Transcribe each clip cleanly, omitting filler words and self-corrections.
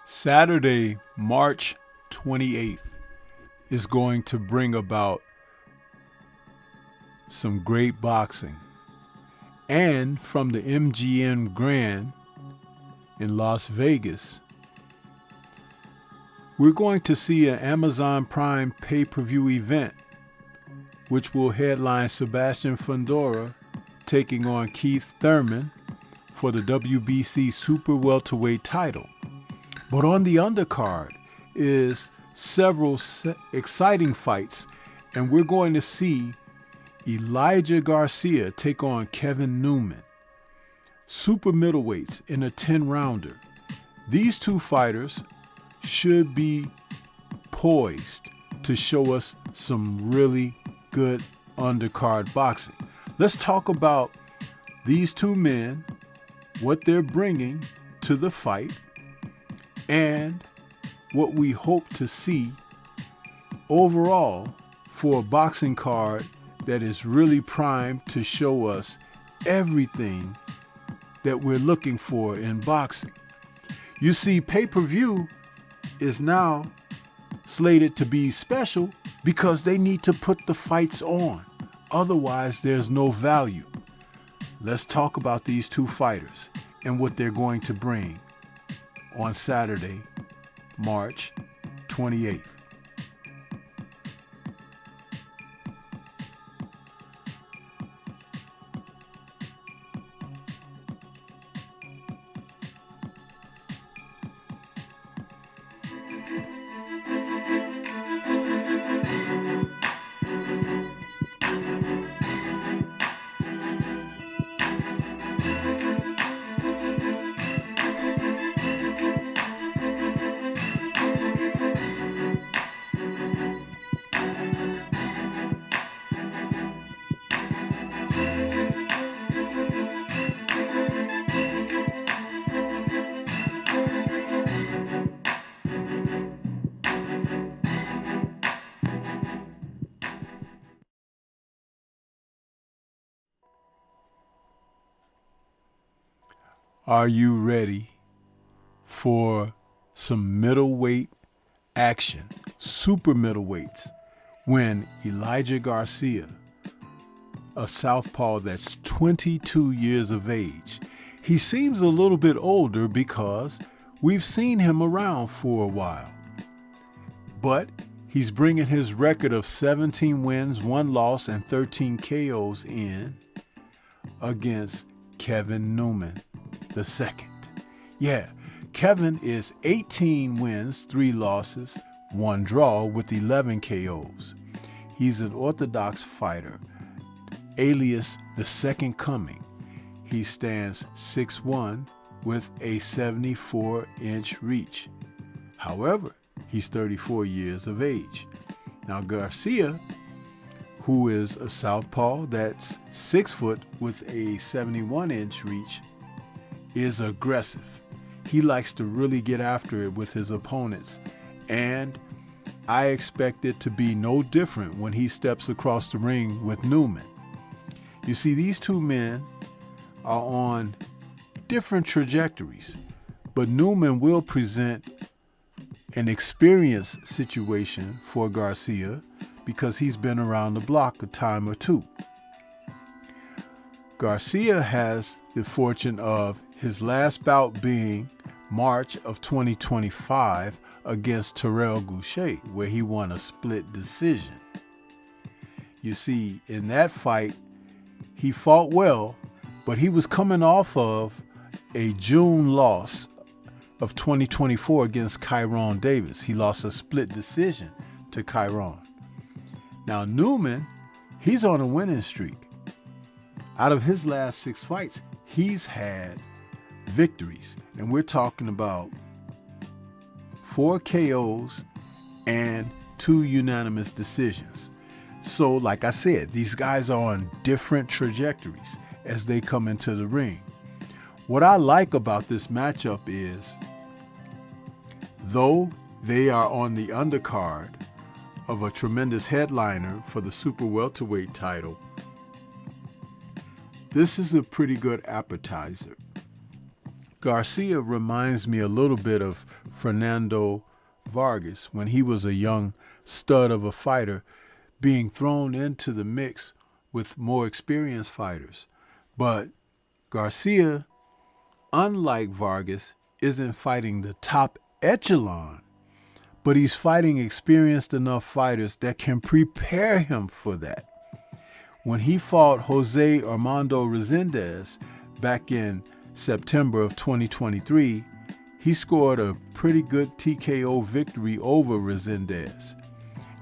Saturday, March 28th is going to bring about some great boxing. And from the MGM Grand in Las Vegas, we're going to see an Amazon Prime pay-per-view event, which will headline Sebastian Fundora taking on Keith Thurman for the WBC Super Welterweight title. But on the undercard is several exciting fights, and we're going to see Elijah Garcia take on Kevin Newman. Super middleweights in a 10-rounder. These two fighters should be poised to show us some really good undercard boxing. Let's talk about these two men, what they're bringing to the fight, and what we hope to see overall for a boxing card that is really primed to show us everything that we're looking for in boxing. You see, pay-per-view is now slated to be special because they need to put the fights on. Otherwise, there's no value. Let's talk about these two fighters and what they're going to bring on Saturday, March 28th. Are you ready for some middleweight action? Super middleweights, when Elijah Garcia, a southpaw that's 22 years of age, he seems a little bit older because we've seen him around for a while. But he's bringing his record of 17 wins, 1 loss, and 13 KOs in against Kevin Newman the second. Yeah, Kevin is 18 wins, 3 losses, 1 draw with 11 KOs. He's an orthodox fighter, alias the Second Coming. He stands 6'1" with a 74-inch reach. However, he's 34 years of age. Now Garcia, who is a southpaw that's 6 foot with a 71-inch reach, is aggressive. He likes to really get after it with his opponents, and I expect it to be no different when he steps across the ring with Newman. You see, these two men are on different trajectories, but Newman will present an experience situation for Garcia because he's been around the block a time or two. Garcia has the fortune of his last bout being March of 2025 against Terrell Gausha, where he won a split decision. You see, in that fight, he fought well, but he was coming off of a June loss of 2024 against Kyron Davis. He lost a split decision to Kyron. Now Newman, he's on a winning streak. Out of his last 6 fights, he's had victories. And we're talking about 4 KOs and 2 unanimous decisions. So, like I said, these guys are on different trajectories as they come into the ring. What I like about this matchup is, though they are on the undercard of a tremendous headliner for the Super Welterweight title, this is a pretty good appetizer. Garcia reminds me a little bit of Fernando Vargas when he was a young stud of a fighter, being thrown into the mix with more experienced fighters. But Garcia, unlike Vargas, isn't fighting the top echelon, but he's fighting experienced enough fighters that can prepare him for that. When he fought Jose Armando Resendez back in September of 2023, he scored a pretty good TKO victory over Resendez,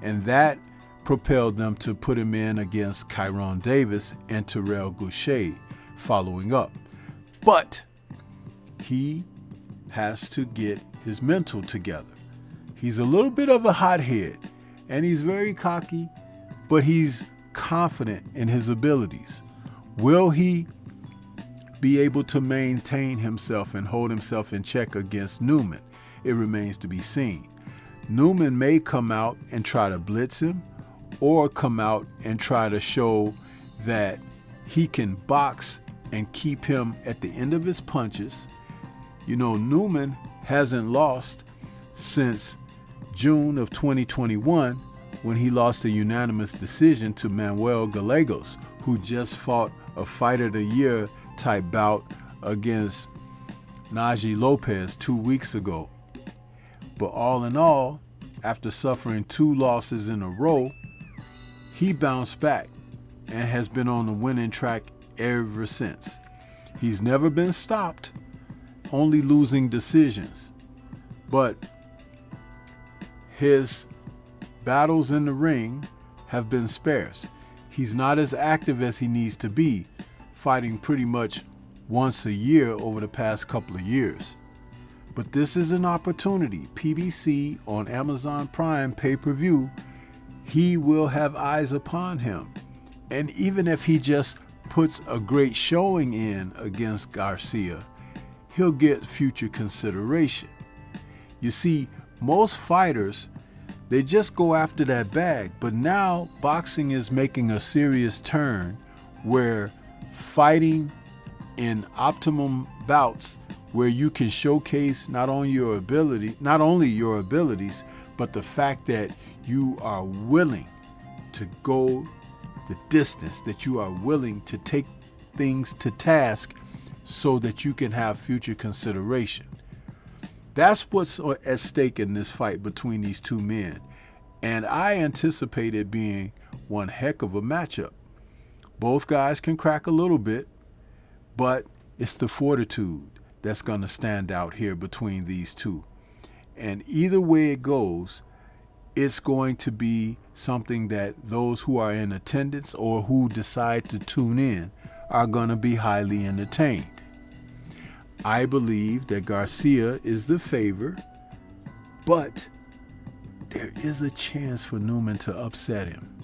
and that propelled them to put him in against Kyron Davis and Terrell Goucher following up. But he has to get his mental together. He's a little bit of a hothead, and he's very cocky, but he's confident in his abilities. Will he be able to maintain himself and hold himself in check against Newman? It remains to be seen. Newman may come out and try to blitz him, or come out and try to show that he can box and keep him at the end of his punches. You know, Newman hasn't lost since June of 2021 when he lost a unanimous decision to Manuel Gallegos, who just fought a Fight of the Year type bout against Najee Lopez 2 weeks ago. But all in all, after suffering 2 losses in a row, he bounced back and has been on the winning track ever since. He's never been stopped, only losing decisions. But his battles in the ring have been sparse. He's not as active as he needs to be, fighting pretty much once a year over the past couple of years. But this is an opportunity. PBC on Amazon Prime pay-per-view, he will have eyes upon him. And even if he just puts a great showing in against Garcia, he'll get future consideration. You see, most fighters, they just go after that bag. But now boxing is making a serious turn where fighting in optimum bouts where you can showcase not only your abilities, but the fact that you are willing to go the distance, that you are willing to take things to task so that you can have future consideration. That's what's at stake in this fight between these two men. And I anticipate it being one heck of a matchup. Both guys can crack a little bit, but it's the fortitude that's going to stand out here between these two. And either way it goes, it's going to be something that those who are in attendance or who decide to tune in are going to be highly entertained. I believe that Garcia is the favorite, but there is a chance for Newman to upset him.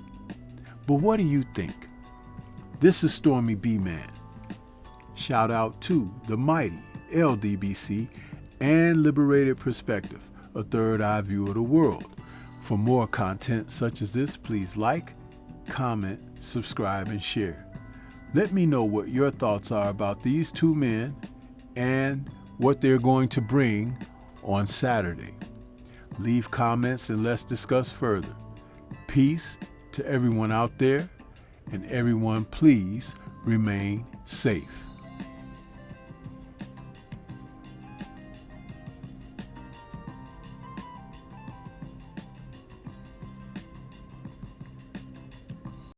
But what do you think? This is Stormy B-Man. Shout out to the mighty LDBC and Liberated Perspective, a third eye view of the world. For more content such as this, please like, comment, subscribe, and share. Let me know what your thoughts are about these two men and what they're going to bring on Saturday. Leave comments and let's discuss further. Peace to everyone out there, and everyone please remain safe.